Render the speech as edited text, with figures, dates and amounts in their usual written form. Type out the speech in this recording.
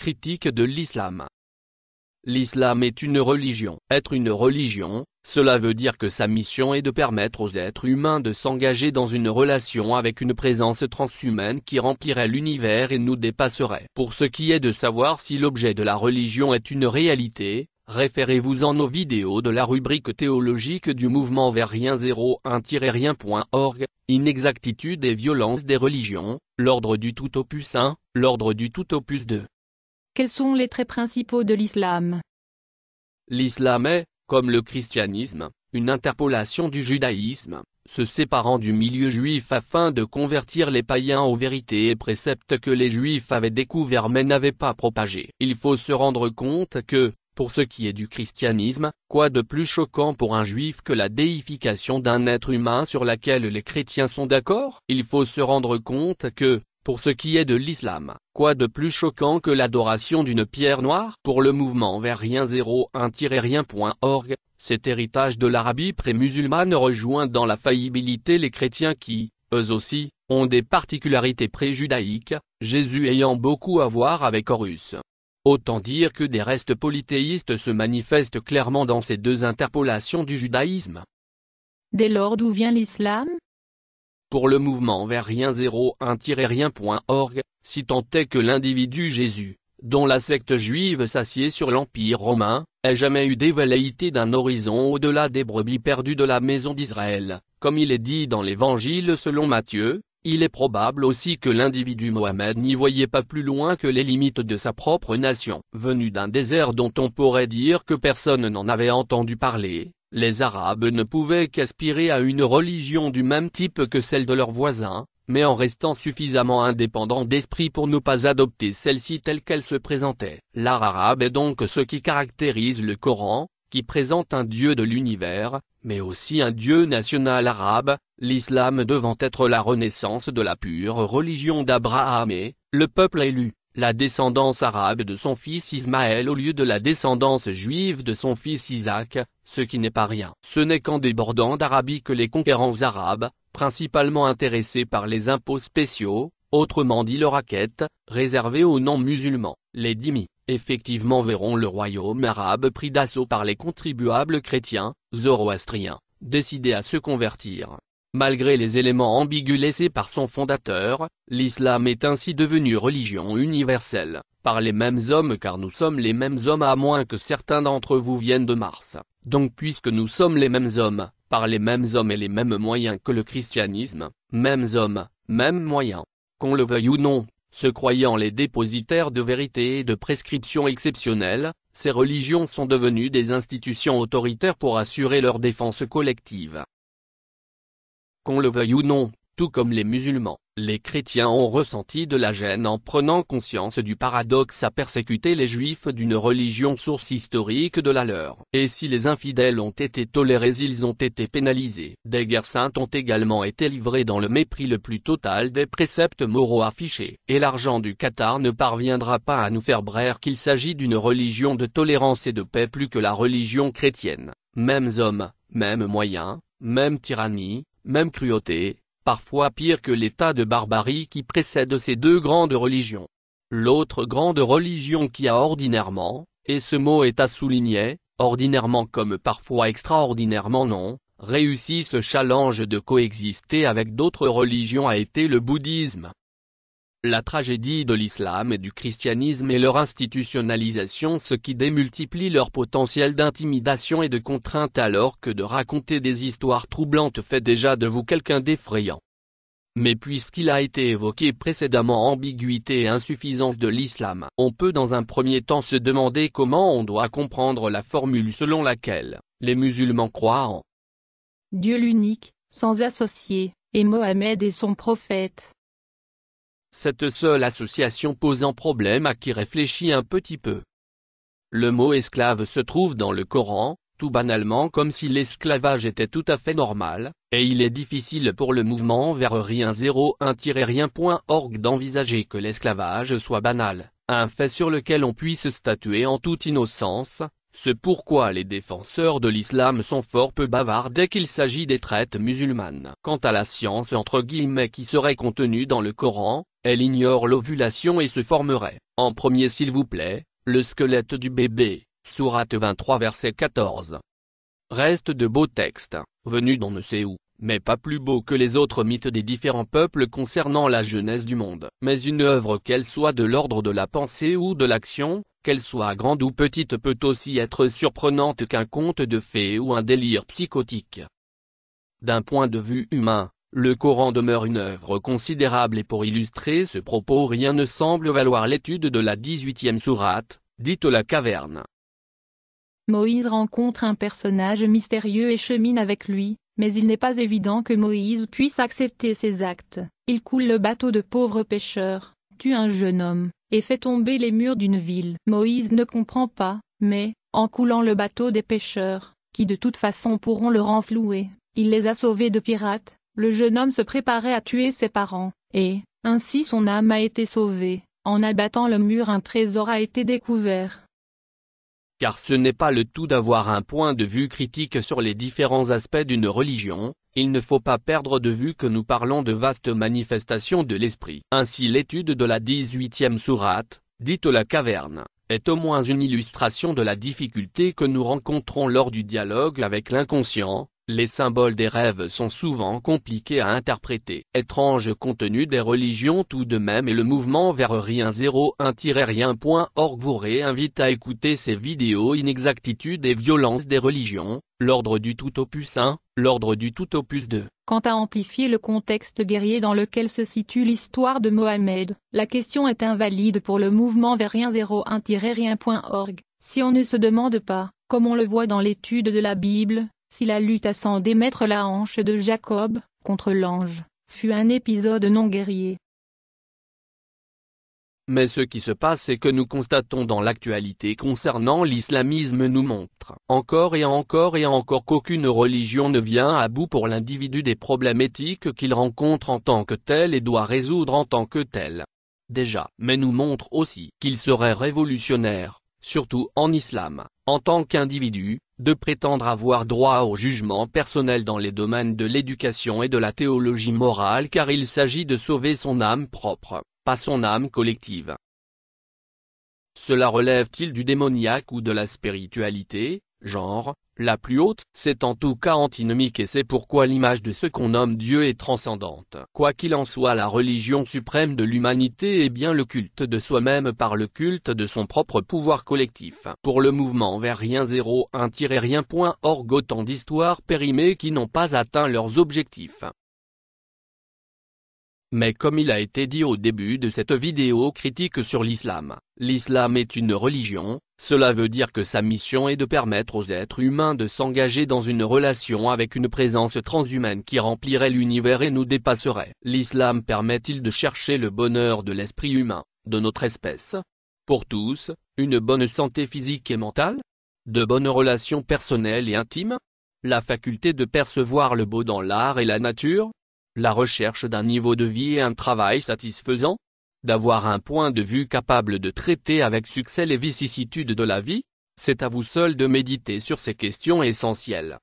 critique de l'islam. L'islam est une religion. Être une religion, cela veut dire que sa mission est de permettre aux êtres humains de s'engager dans une relation avec une présence transhumaine qui remplirait l'univers et nous dépasserait. Pour ce qui est de savoir si l'objet de la religion est une réalité, référez-vous en aux vidéos de la rubrique théologique du mouvement vers rien 01-rien.org, Inexactitude et violence des religions, l'ordre du tout opus 1, l'ordre du tout opus 2. Quels sont les traits principaux de l'islam? L'islam est, comme le christianisme, une interpolation du judaïsme, se séparant du milieu juif afin de convertir les païens aux vérités et préceptes que les juifs avaient découverts mais n'avaient pas propagés. Il faut se rendre compte que, pour ce qui est du christianisme, quoi de plus choquant pour un juif que la déification d'un être humain sur laquelle les chrétiens sont d'accord? Il faut se rendre compte que, pour ce qui est de l'islam, quoi de plus choquant que l'adoration d'une pierre noire? Pour le mouvement vers rien 01-rien.org, cet héritage de l'Arabie pré-musulmane rejoint dans la faillibilité les chrétiens qui, eux aussi, ont des particularités pré-judaïques, Jésus ayant beaucoup à voir avec Horus. Autant dire que des restes polythéistes se manifestent clairement dans ces deux interpolations du judaïsme. Dès lors, d'où vient l'islam? Pour le mouvement vers rien 01-rien.org, si tant est que l'individu Jésus, dont la secte juive s'assied sur l'Empire romain, ait jamais eu des velléités d'un horizon au-delà des brebis perdues de la maison d'Israël, comme il est dit dans l'Évangile selon Matthieu, il est probable aussi que l'individu Mohammed n'y voyait pas plus loin que les limites de sa propre nation. Venu d'un désert dont on pourrait dire que personne n'en avait entendu parler, les Arabes ne pouvaient qu'aspirer à une religion du même type que celle de leurs voisins, mais en restant suffisamment indépendants d'esprit pour ne pas adopter celle-ci telle qu'elle se présentait. L'art arabe est donc ce qui caractérise le Coran, qui présente un dieu de l'univers, mais aussi un dieu national arabe, l'islam devant être la renaissance de la pure religion d'Abraham et, le peuple élu, la descendance arabe de son fils Ismaël au lieu de la descendance juive de son fils Isaac, ce qui n'est pas rien. Ce n'est qu'en débordant d'Arabie que les conquérants arabes, principalement intéressés par les impôts spéciaux, autrement dit le racket, réservés aux non-musulmans, les dhimmis, effectivement verront le royaume arabe pris d'assaut par les contribuables chrétiens, zoroastriens, décidés à se convertir. Malgré les éléments ambigus laissés par son fondateur, l'islam est ainsi devenu religion universelle, par les mêmes hommes car nous sommes les mêmes hommes à moins que certains d'entre vous viennent de Mars. Donc puisque nous sommes les mêmes hommes, par les mêmes hommes et les mêmes moyens que le christianisme, mêmes hommes, mêmes moyens. Qu'on le veuille ou non, se croyant les dépositaires de vérité et de prescriptions exceptionnelles, ces religions sont devenues des institutions autoritaires pour assurer leur défense collective. Qu'on le veuille ou non, tout comme les musulmans, les chrétiens ont ressenti de la gêne en prenant conscience du paradoxe à persécuter les juifs d'une religion source historique de la leur. Et si les infidèles ont été tolérés, ils ont été pénalisés. Des guerres saintes ont également été livrées dans le mépris le plus total des préceptes moraux affichés. Et l'argent du Qatar ne parviendra pas à nous faire braire qu'il s'agit d'une religion de tolérance et de paix plus que la religion chrétienne. Mêmes hommes, mêmes moyens, même tyrannie, même cruauté, parfois pire que l'état de barbarie qui précède ces deux grandes religions. L'autre grande religion qui a ordinairement, et ce mot est à souligner, ordinairement comme parfois extraordinairement non, réussi ce challenge de coexister avec d'autres religions a été le bouddhisme. La tragédie de l'islam et du christianisme est leur institutionnalisation, ce qui démultiplie leur potentiel d'intimidation et de contrainte alors que de raconter des histoires troublantes fait déjà de vous quelqu'un d'effrayant. Mais puisqu'il a été évoqué précédemment ambiguïté et insuffisance de l'islam, on peut dans un premier temps se demander comment on doit comprendre la formule selon laquelle les musulmans croient en Dieu l'unique, sans associé, et Mohammed est son prophète. Cette seule association posant problème à qui réfléchit un petit peu. Le mot esclave se trouve dans le Coran, tout banalement comme si l'esclavage était tout à fait normal, et il est difficile pour le mouvement vers rien 01-rien.org d'envisager que l'esclavage soit banal, un fait sur lequel on puisse statuer en toute innocence, C'est pourquoi les défenseurs de l'islam sont fort peu bavards dès qu'il s'agit des traites musulmanes. Quant à la science entre guillemets qui serait contenue dans le Coran, elle ignore l'ovulation et se formerait, en premier s'il vous plaît, le squelette du bébé, sourate 23 verset 14. Reste de beaux textes, venus d'on ne sait où, mais pas plus beaux que les autres mythes des différents peuples concernant la genèse du monde. Mais une œuvre qu'elle soit de l'ordre de la pensée ou de l'action, qu'elle soit grande ou petite peut aussi être surprenante qu'un conte de fées ou un délire psychotique. D'un point de vue humain, le Coran demeure une œuvre considérable et pour illustrer ce propos rien ne semble valoir l'étude de la 18e sourate, dite la caverne. Moïse rencontre un personnage mystérieux et chemine avec lui, mais il n'est pas évident que Moïse puisse accepter ses actes. Il coule le bateau de pauvres pêcheurs, tue un jeune homme, et fait tomber les murs d'une ville. Moïse ne comprend pas, mais, en coulant le bateau des pêcheurs, qui de toute façon pourront le renflouer, il les a sauvés de pirates. Le jeune homme se préparait à tuer ses parents, et, ainsi son âme a été sauvée. En abattant le mur un trésor a été découvert. Car ce n'est pas le tout d'avoir un point de vue critique sur les différents aspects d'une religion, il ne faut pas perdre de vue que nous parlons de vastes manifestations de l'esprit. Ainsi l'étude de la 18e sourate, dite la caverne, est au moins une illustration de la difficulté que nous rencontrons lors du dialogue avec l'inconscient. Les symboles des rêves sont souvent compliqués à interpréter. Étrange contenu des religions tout de même et le mouvement vers rien-1-rien.org vous réinvite à écouter ces vidéos inexactitudes et violences des religions, l'ordre du tout opus 1, l'ordre du tout opus 2. Quant à amplifier le contexte guerrier dans lequel se situe l'histoire de Mohammed, la question est invalide pour le mouvement vers rien-1-rien.org, si on ne se demande pas, comme on le voit dans l'étude de la Bible, si la lutte à s'en démettre la hanche de Jacob, contre l'ange, fut un épisode non guerrier. Mais ce qui se passe et que nous constatons dans l'actualité concernant l'islamisme nous montre, encore et encore qu'aucune religion ne vient à bout pour l'individu des problèmes éthiques qu'il rencontre en tant que tel et doit résoudre en tant que tel. Déjà, mais nous montre aussi qu'il serait révolutionnaire, surtout en islam, en tant qu'individu, de prétendre avoir droit au jugement personnel dans les domaines de l'éducation et de la théologie morale car il s'agit de sauver son âme propre, pas son âme collective. Cela relève-t-il du démoniaque ou de la spiritualité, genre, la plus haute? C'est en tout cas antinomique et c'est pourquoi l'image de ce qu'on nomme Dieu est transcendante. Quoi qu'il en soit, la religion suprême de l'humanité est bien le culte de soi-même par le culte de son propre pouvoir collectif. Pour le mouvement vers rien-1-rien.org, autant d'histoires périmées qui n'ont pas atteint leurs objectifs. Mais comme il a été dit au début de cette vidéo critique sur l'islam est une religion, cela veut dire que sa mission est de permettre aux êtres humains de s'engager dans une relation avec une présence transhumaine qui remplirait l'univers et nous dépasserait. L'islam permet-il de chercher le bonheur de l'esprit humain, de notre espèce? Pour tous, une bonne santé physique et mentale? De bonnes relations personnelles et intimes? La faculté de percevoir le beau dans l'art et la nature? La recherche d'un niveau de vie et un travail satisfaisant? D'avoir un point de vue capable de traiter avec succès les vicissitudes de la vie? C'est à vous seul de méditer sur ces questions essentielles.